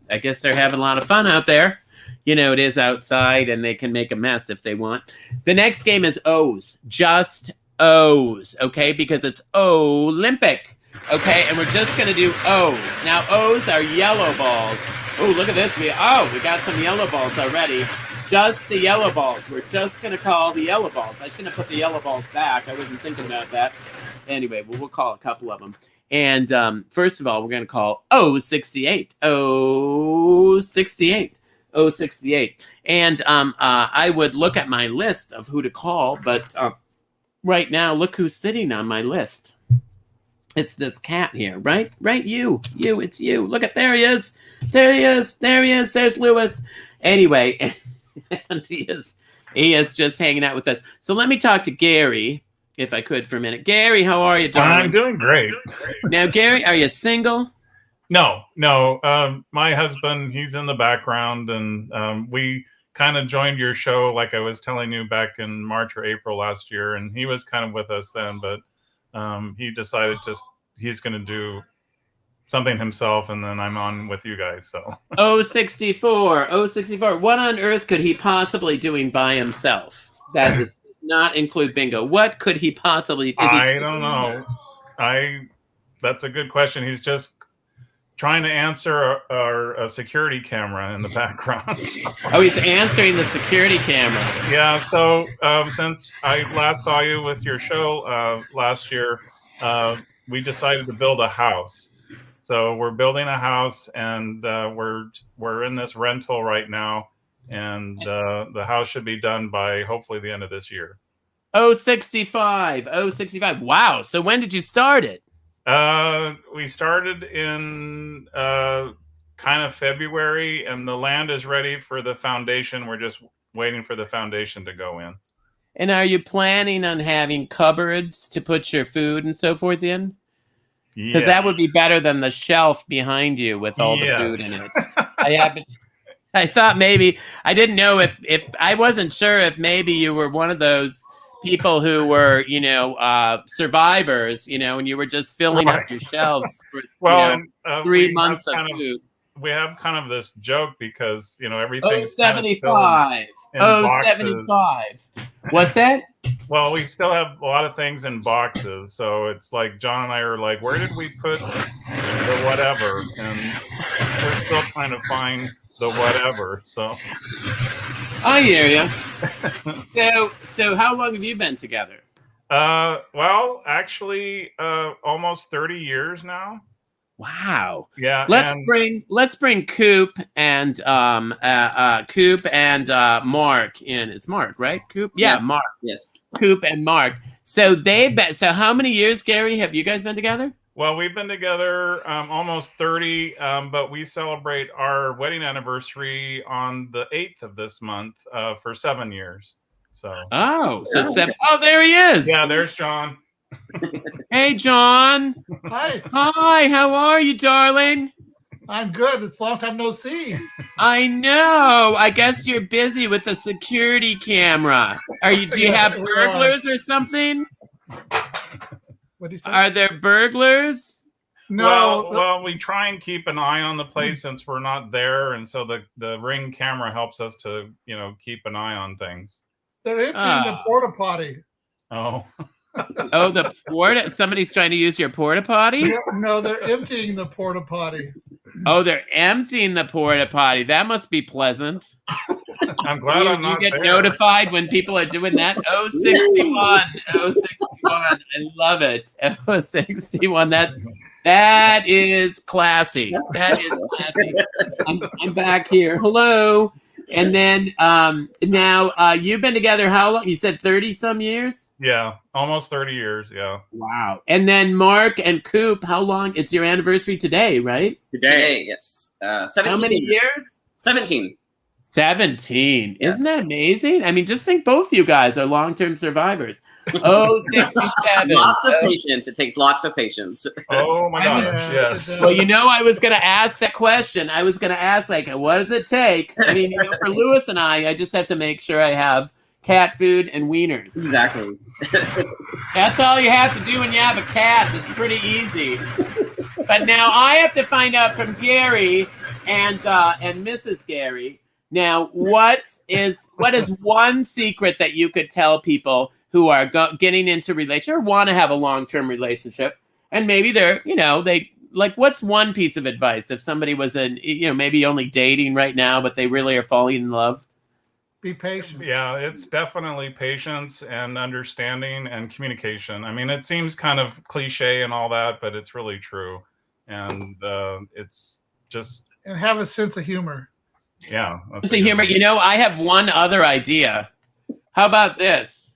I guess they're having a lot of fun out there. You know, it is outside and they can make a mess if they want. The next game is O's. Just O's. Okay? Because it's Olympic. Okay? And we're just going to do O's. Now, O's are yellow balls. Oh, look at this. We got some yellow balls already. Just the yellow balls. We're just going to call the yellow balls. I shouldn't have put the yellow balls back. I wasn't thinking about that. Anyway, we'll call a couple of them. And first of all, we're going to call 068. 068. 068. And I would look at my list of who to call, but right now, look who's sitting on my list. It's this cat here, right? Right, it's you. Look at, there he is. There he is. There's Lewis. Anyway, and he is just hanging out with us. So let me talk to Gary, if I could, for a minute. Gary, how are you, darling? I'm doing great. Now, Gary, are you single? No. My husband, he's in the background, and we kind of joined your show, like I was telling you, back in March or April last year, and he was kind of with us then, but he decided he's going to do something himself, and then I'm on with you guys. So 064. What on earth could he possibly doing by himself? That does not include bingo. What could he possibly? I don't know. That's a good question. He's just trying to answer our security camera in the background. Oh, he's answering the security camera. Yeah. So since I last saw you with your show last year, we decided to build a house. So we're building a house, and we're in this rental right now, and the house should be done by hopefully the end of this year. 065. Wow. So when did you start it? We started in kind of February, and the land is ready for the foundation. We're just waiting for the foundation to go in. And are you planning on having cupboards to put your food and so forth in? Because that would be better than the shelf behind you with all the food in it. I thought maybe, I didn't know if I wasn't sure if maybe you were one of those people who were, survivors, and you were just filling up your shelves for 3 months of food. We have kind of this joke because, everything's 75. 75. What's that? Well, we still have a lot of things in boxes. So it's like John and I are like, where did we put the whatever? And we're still trying to find the whatever. So I hear you. So how long have you been together? Well, actually, almost 30 years now. Wow. Yeah. Let's bring Coop and Mark in. It's Mark, right? Coop? Yeah, Mark. Yes. Coop and Mark. So so how many years, Gary, have you guys been together? Well, we've been together almost 30, but we celebrate our wedding anniversary on the 8th of this month for 7 years. So 7. Oh, there he is. Yeah, there's John. Hey, John. Hi. Hi, how are you, darling? I'm good. It's a long time no see. I know. I guess you're busy with the security camera. Do you have burglars or something? What do you say? Are there burglars? No. Well, we try and keep an eye on the place since we're not there, and so the Ring camera helps us to, keep an eye on things. They're emptying the porta potty. Oh. Oh, somebody's trying to use your porta potty? No, they're emptying the porta potty. Oh, they're emptying the porta potty. That must be pleasant. I'm glad I'm not there. You get there. Notified when people are doing that. 061. I love it. 061. That is classy. That is classy. I'm back here. Hello. And then now you've been together how long? You said 30 some years? Yeah, almost 30 years. Yeah. Wow. And then Mark and Coop, how long? It's your anniversary today, right? Today, yes. 17. How many years? 17. 17. Yeah. Isn't that amazing? I mean, just think both you guys are long-term survivors. 67. Lots of patience. It takes lots of patience. Oh my gosh, yes. Well, I was going to ask that question. I was going to ask, what does it take? I mean, for Lewis and I just have to make sure I have, cat food, and wieners. Exactly. That's all you have to do when you have a cat. It's pretty easy. But now I have to find out from Gary and Mrs. Gary. Now, what is one secret that you could tell people who are getting into relationship or want to have a long-term relationship, and maybe what's one piece of advice if somebody was maybe only dating right now, but they really are falling in love? Be patient. Yeah, it's definitely patience and understanding and communication. I mean, it seems kind of cliche and all that, but it's really true. And it's just... And have a sense of humor. Yeah. Sense of humor. I have one other idea. How about this?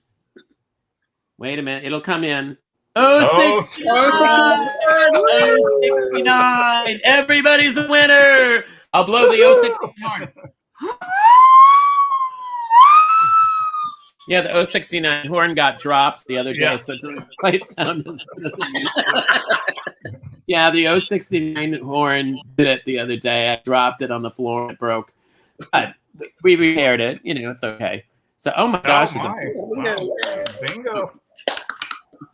Wait a minute. It'll come in. 069. Everybody's a winner. I'll blow the 069 horn. Yeah, the 069 horn got dropped the other day, so it doesn't quite sound as good as it used to. Yeah, the 069 horn did it the other day. I dropped it on the floor and it broke. We repaired it. It's okay. So, oh my gosh. Wow. Bingo.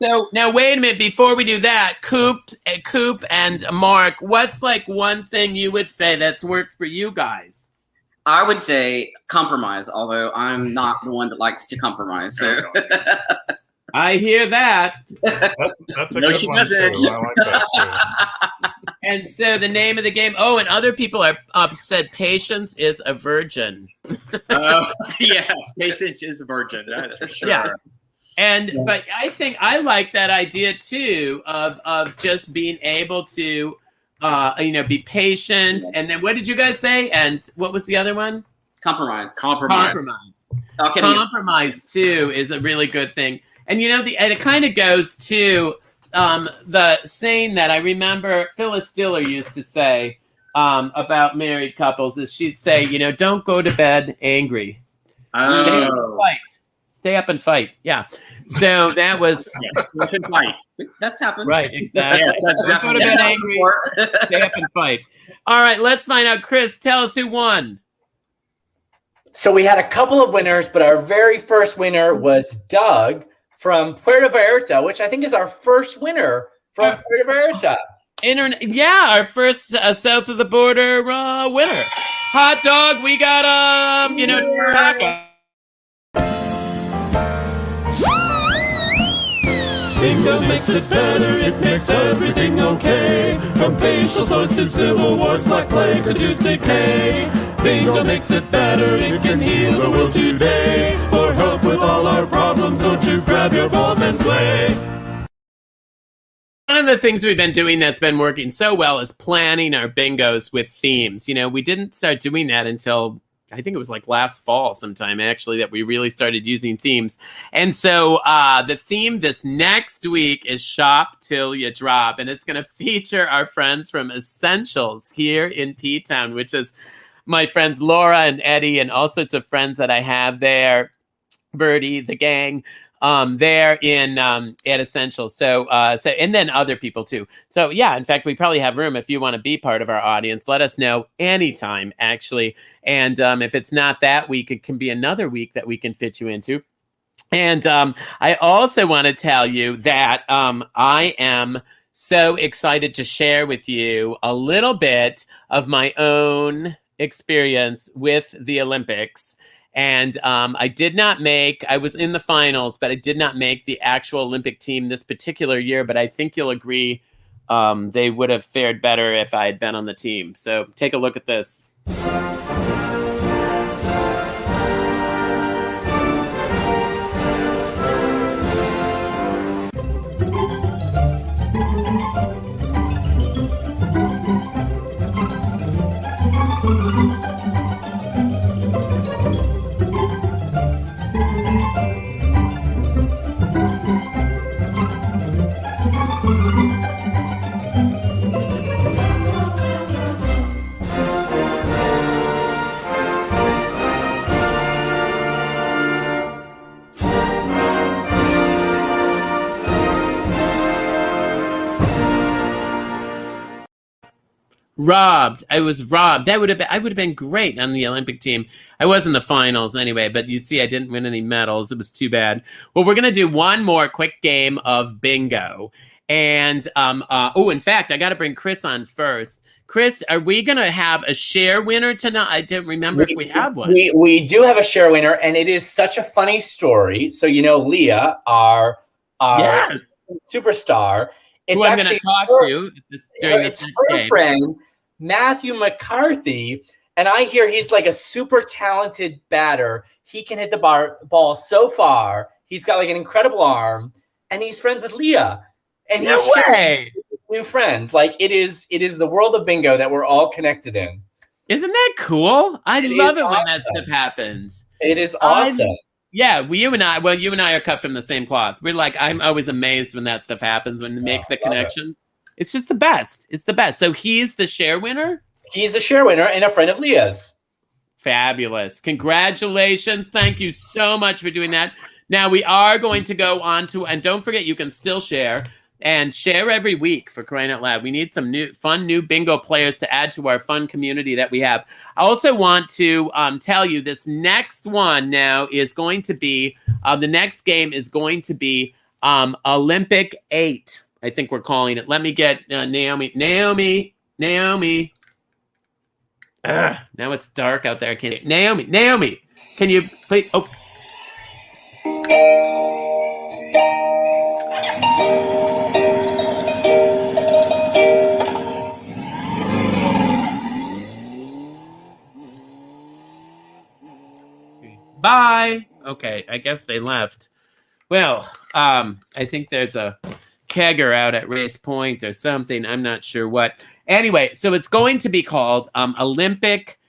So now wait a minute. Before we do that, Coop and Mark, what's one thing you would say that's worked for you guys? I would say compromise, although I'm not the one that likes to compromise. So I hear that. That's a good one too. I like that too. And so the name of the game. Oh, and other people are said patience is a virgin. Yes, patience is a virgin. That's for sure. Yeah. But I think I like that idea too of just being able to be patient. And then what did you guys say? And what was the other one? Compromise. Okay. Compromise too is a really good thing. And and it kind of goes to the saying that I remember Phyllis Diller used to say about married couples is she'd say, don't go to bed angry. Stay up and fight. Yeah. So that was fight. That's happened. Right, exactly. Yes, that's don't go to bed angry. Stay up and fight. All right, let's find out. Chris, tell us who won. So we had a couple of winners, but our very first winner was Doug from Puerto Vallarta, which I think is our first winner from Puerto Vallarta. Our first south of the border winner. Hot dog, we got taco. Bingo makes it better, it makes everything okay. From facial sores to civil wars, black plague to tooth decay. Bingo makes it better, it can heal the world today. For help with all our problems, don't you grab your balls and play. One of the things we've been doing that's been working so well is planning our bingos with themes. We didn't start doing that until I think it was last fall sometime, actually, that we really started using themes. And so the theme this next week is Shop Till You Drop. And it's going to feature our friends from Essentials here in P-Town, which is my friends Laura and Eddie and all sorts of friends that I have there, Birdie, the gang, there at Essentials. So and then other people too. So yeah, in fact, we probably have room if you want to be part of our audience. Let us know anytime, actually. And if it's not that week, it can be another week that we can fit you into. And I also want to tell you that I am so excited to share with you a little bit of my own experience with the Olympics. And I was in the finals, but I did not make the actual Olympic team this particular year. But I think you'll agree they would have fared better if I had been on the team. So take a look at this. Robbed. I was robbed. I would have been great on the Olympic team. I was in the finals anyway, but you see I didn't win any medals. It was too bad. Well, we're going to do one more quick game of bingo. And in fact, I got to bring Chris on first. Chris, are we going to have a share winner tonight? I didn't remember if we have one. We do have a share winner, and it is such a funny story. So, Leah, our yes. superstar, who I'm going to talk to during this game. Friend, Matthew McCarthy, and I hear he's like a super talented batter. He can hit the ball so far. He's got like an incredible arm, and he's friends with Leah. And no way. New friends. Like it is the world of bingo that we're all connected in. Isn't that cool? I love it when that stuff happens. It is awesome. You and I are cut from the same cloth. We're like, I'm always amazed when that stuff happens, when they make the connections. It's just the best. It's the best. So he's the share winner? He's the share winner and a friend of Leah's. Fabulous. Congratulations. Thank you so much for doing that. Now we are going to go on to, and don't forget, you can still share. And share every week, for crying out loud. We need some fun new bingo players to add to our fun community that we have. I also want to tell you this next one now is going to be, the next game is going to be Olympic 8. I think we're calling it. Let me get Naomi. Now it's dark out there. I can't. Naomi, can you please? Oh. Bye. Okay, I guess they left. Well, I think there's a kegger out at Race Point or something. I'm not sure what. Anyway, so it's going to be called Olympic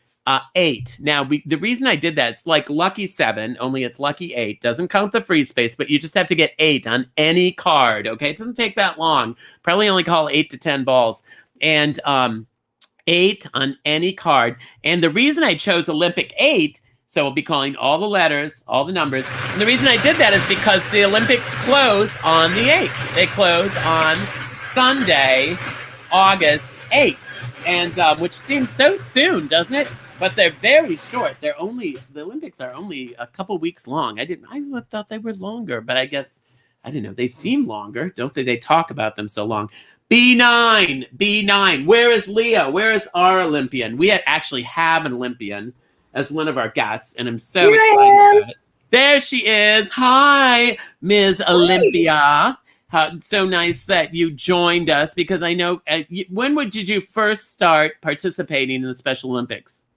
8. Now, the reason I did that, it's like Lucky 7, only it's Lucky 8. Doesn't count the free space, but you just have to get 8 on any card, okay? It doesn't take that long. Probably only call 8 to 10 balls. And 8 on any card. And the reason I chose Olympic 8, so we'll be calling all the letters, all the numbers. And the reason I did that is because the Olympics close on the 8th. They close on Sunday, August 8th. And which seems so soon, doesn't it? But they're very short. The Olympics are only a couple weeks long. I thought they were longer, but I guess, I don't know. They seem longer, don't they? They talk about them so long. B9. Where is Leah? Where is our Olympian? We actually have an Olympian as one of our guests, and I'm so excited about it. There she is. Hi, Ms. Olympia. So nice that you joined us, because I know, did you first start participating in the Special Olympics?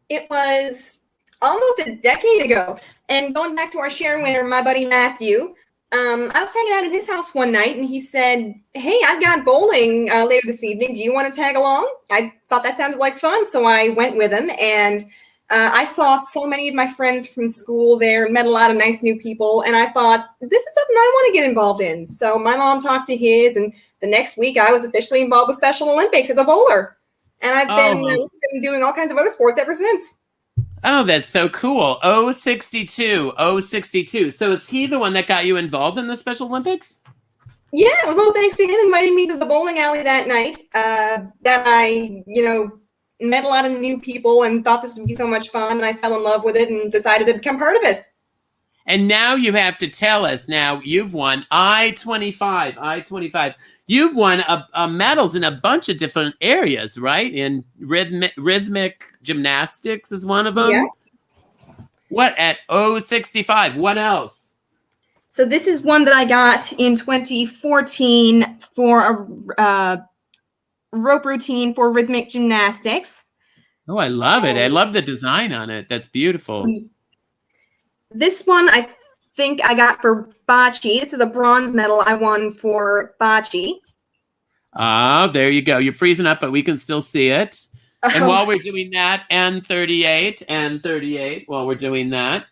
It was almost a decade ago. And going back to our share winner, my buddy Matthew, I was hanging out at his house one night, and he said, hey, I've got bowling later this evening. Do you want to tag along? I thought that sounded like fun, so I went with him. And I saw so many of my friends from school there, met a lot of nice new people, and I thought, this is something I want to get involved in. So my mom talked to his, and the next week I was officially involved with Special Olympics as a bowler. And I've been doing all kinds of other sports ever since. Oh, that's so cool. 62. So is he the one that got you involved in the Special Olympics? Yeah, it was all thanks to him inviting me to the bowling alley that night. That I, met a lot of new people and thought this would be so much fun. And I fell in love with it and decided to become part of it. And now you have to tell us, now you've won I-25. You've won medals in a bunch of different areas, right? In rhythmic gymnastics is one of them. Yeah. What at 65? What else? So this is one that I got in 2014 for a rope routine for rhythmic gymnastics. Oh, I love it. I love the design on it. That's beautiful. This one I think I got for bocce. This is a bronze medal I won for bocce. Oh, there you go. You're freezing up, but we can still see it. And while we're doing that, N38, while we're doing that,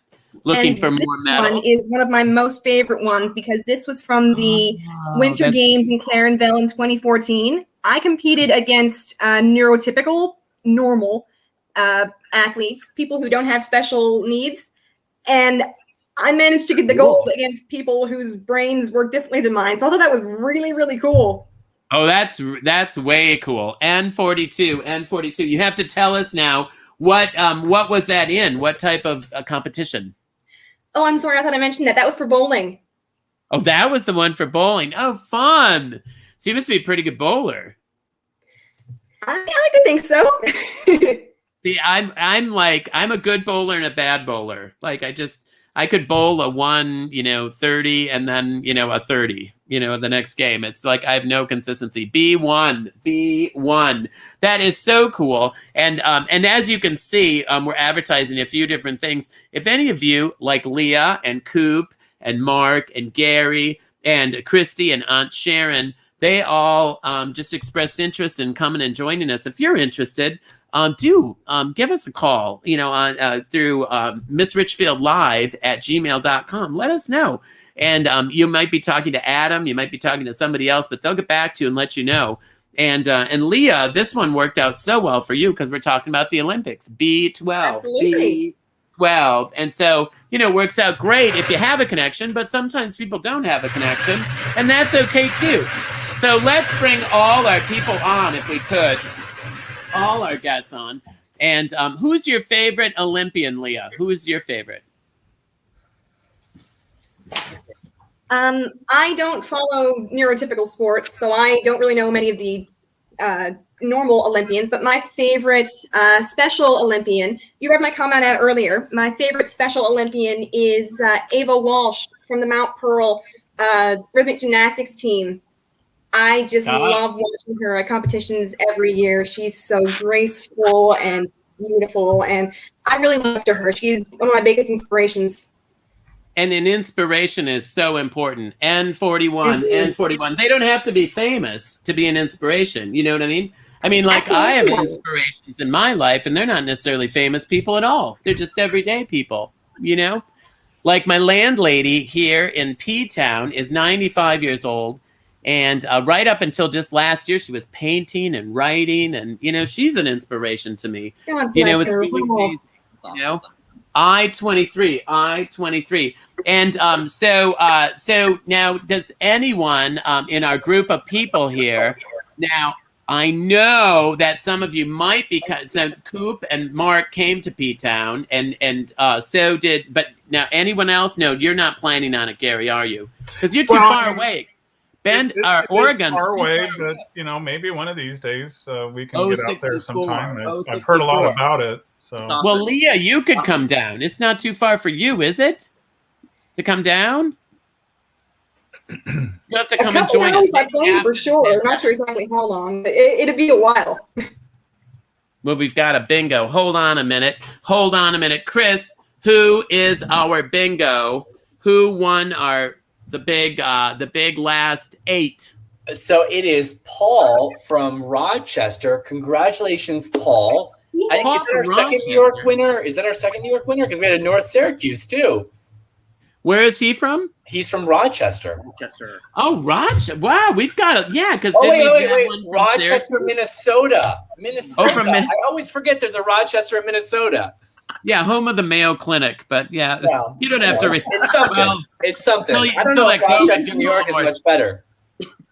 looking for more medals. This one is one of my most favorite ones, because this was from the Winter Games in Clarenville in 2014. I competed against neurotypical, normal athletes, people who don't have special needs. And I managed to get the gold against people whose brains work differently than mine. So I thought that was really, really cool. Oh, that's way cool. N42. You have to tell us now what was that in? What type of competition? Oh, I'm sorry. I thought I mentioned that. That was for bowling. Oh, that was the one for bowling. Oh, fun. So you must be a pretty good bowler. I like to think so. See, I'm a good bowler and a bad bowler. Like I could bowl a 1, 30, and then, a 30, the next game. It's like I have no consistency. B1. That is so cool. And as you can see, we're advertising a few different things. If any of you, like Leah and Coop and Mark and Gary and Christy and Aunt Sharon, they all just expressed interest in coming and joining us. If you're interested, do give us a call, on through missrichfieldlive@gmail.com. Let us know. And you might be talking to Adam, you might be talking to somebody else, but they'll get back to you and let you know. And Leah, this one worked out so well for you because we're talking about the Olympics. B12. Absolutely. B12. And so, it works out great if you have a connection, but sometimes people don't have a connection, and that's okay too. So let's bring all our people on, if we could. All our guests on. And who's your favorite Olympian, Leah? Who is your favorite? I don't follow neurotypical sports, so I don't really know many of the normal Olympians, but my favorite special Olympian, you read my comment out earlier, my favorite special Olympian is Ava Walsh from the Mount Pearl rhythmic gymnastics team. I just love watching her at competitions every year. She's so graceful and beautiful, and I really look up to her. She's one of my biggest inspirations. And an inspiration is so important. N41. They don't have to be famous to be an inspiration. You know what I mean? I mean, like, absolutely. I have inspirations in my life, and they're not necessarily famous people at all. They're just everyday people, Like my landlady here in P-Town is 95 years old. And right up until just last year, she was painting and writing, and she's an inspiration to me. God bless It's her. really amazing, I-23, and so now, does anyone in our group of people here? Now, I know that some of you might be. So Coop and Mark came to P-Town, and so did. But now, anyone else? No, you're not planning on it, Gary, are you? Because you're too far away. Bend, Oregon's far away, but maybe one of these days we can get out there sometime. I've heard a lot about it. So, well, Leah, you could come down. It's not too far for you, is it? To come down, you have to come and join us. For sure. I'm not sure exactly how long, but it'd be a while. Well, we've got a bingo. Hold on a minute, Chris. Who is our bingo? Who won the big last 8? So it is Paul from Rochester. Congratulations, Paul. I think is that our second New York winner? Is that our second New York winner? Because we had a North Syracuse too. Where is he from? He's from Rochester. Oh, Rochester! Wow, we've got because wait. Rochester, Minnesota. Oh, from I always forget there's a Rochester in Minnesota. Yeah, home of the Mayo Clinic, but you don't have to. It's something. It's something. I don't know if Rochester, New York is much better.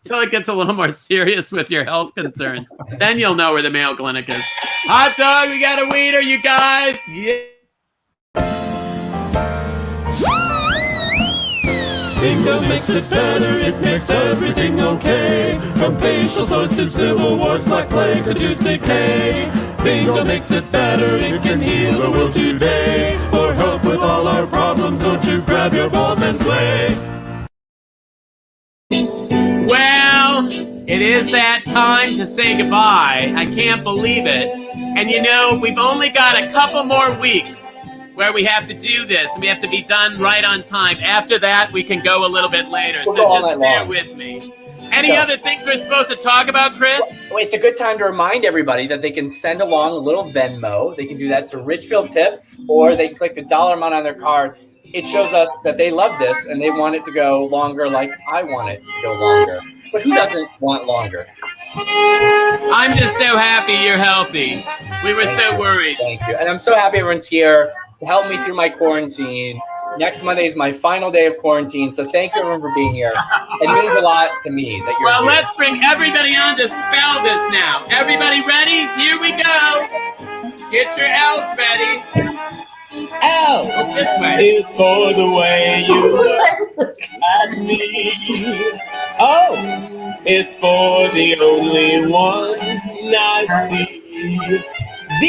Until it gets a little more serious with your health concerns, then you'll know where the Mayo Clinic is. Hot dog, we got a wiener, you guys. Yeah. Bingo makes it better, it makes everything okay. From facial sores to civil wars, black plague to tooth decay. Bingo makes it better, it can heal the world today. For help with all our problems, don't you grab your balls and play. Well, it is that time to say goodbye. I can't believe it. And we've only got a couple more weeks where we have to do this. We have to be done right on time. After that, we can go a little bit later. So just bear with me. Any other things we're supposed to talk about, Chris? Well, it's a good time to remind everybody that they can send along a little Venmo. They can do that to Richfield Tips, or they click the dollar amount on their card. It shows us that they love this and they want it to go longer, like I want it to go longer. But who doesn't want longer? I'm just so happy you're healthy. We were so worried. Thank you. And I'm so happy everyone's here to help me through my quarantine. Next Monday is my final day of quarantine, so thank you everyone for being here. It means a lot to me that you're Well, here. let's bring everybody on to spell this now. Everybody ready? Here we go. Get your L's ready. L. This way. Is for the way you look at me. O is for the only one I see. V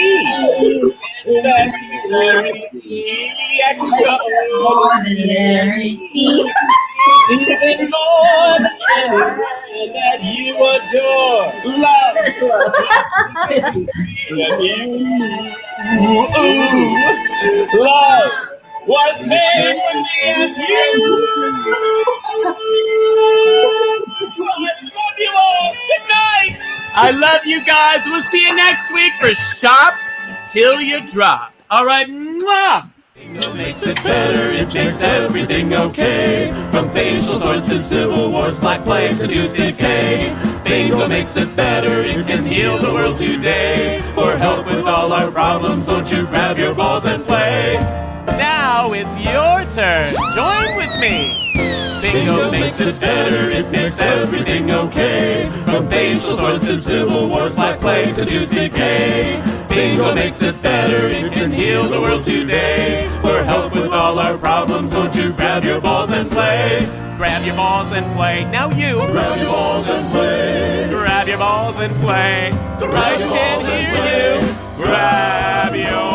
is that very extraordinary. Even more than anyone that you adore. Love. And you. Love was made for me and you. I love you all. Good night. I love you guys. We'll see you next week for Shop Till You Drop. All right. Mwah. Bingo makes it better, it makes everything okay. From facial sores to civil wars, black plague to tooth decay. Bingo makes it better, it can heal the world today. For help with all our problems, won't you grab your balls and play? Now it's your turn. Join with me. Bingo makes it better, it makes everything okay. From facial sores to civil wars, black plague to tooth decay. Bingo makes it better, it can heal the world today. For help with all our problems, won't you grab your balls and play? Grab your balls and play. Now you. Grab your balls and play. Grab your balls and play. Grab I your can balls and hear you. Grab your